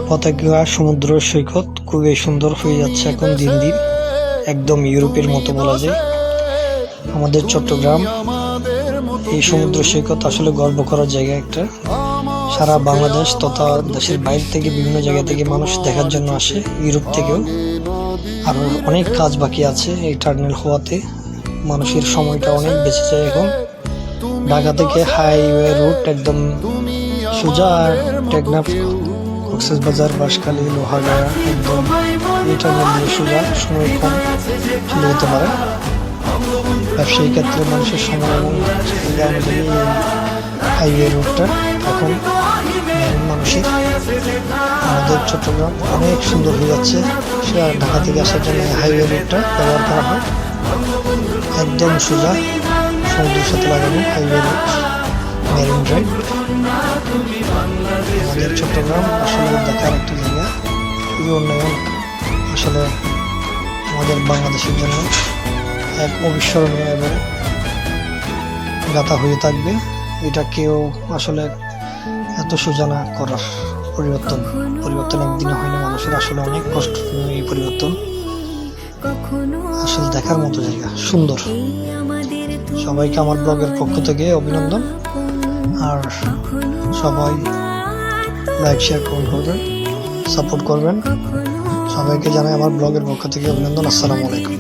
পতেঙ্গা সমুদ্র সৈকত খুবই সুন্দর হয়ে যাচ্ছে এখন দিন দিন, একদম ইউরোপের মতো বলা যায়। আমাদের চট্টগ্রাম এই সমুদ্র সৈকত আসলে গর্ব করার জায়গা একটা। সারা বাংলাদেশ তথা দেশের বাইরে থেকে বিভিন্ন জায়গা থেকে মানুষ দেখার জন্য আসে, ইউরোপ থেকেও। আর অনেক কাজ বাকি আছে এই টার্মিনাল হওয়াতে, মানুষের সময়টা অনেক বেঁচে যায় এখন। ঢাকা থেকে হাইওয়ে রুট একদম সোজা, টেকনাফ, কক্সবাজার, বাঁশখালী, লোহাগাড়া একদম এই টার্মিনাল দিয়ে সোজা, সময় কম চলে যেতে পারে। ব্যবসায়ী ক্ষেত্রে মানুষের সময় এবং হাইওয়ে রুটটা এখন মানুষের। আমাদের চট্টগ্রাম অনেক সুন্দর হয়ে যাচ্ছে, সে ঢাকা থেকে আসার জন্য হাইওয়ে রুটটা ব্যবহার করা হয়। একদম সোজা সমুদ্রের সাথে লাগানো হাইওয়ে রুট, মেরিন ড্রাইভ। আমাদের চট্টগ্রাম আসলে দেখার একটা জায়গা, এই উন্নয়ন আসলে আমাদের বাংলাদেশের জন্য এক অবিস্মরণীয় এবং গাথা হয়ে থাকবে। এটা কেউ আসলে এত সোজা না করার পরিবর্তন একদিনে হয় না, মানুষের আসলে অনেক কষ্ট এই পরিবর্তন। আসলে দেখার মতো জায়গা, সুন্দর। সবাইকে আমার ব্লগের পক্ষ থেকে অভিনন্দন, আর সবাই লাইক শেয়ার করবেন, সাপোর্ট করবেন। সবাইকে জানাই আমার ব্লগের পক্ষ থেকে অভিনন্দন। আসসালামু আলাইকুম।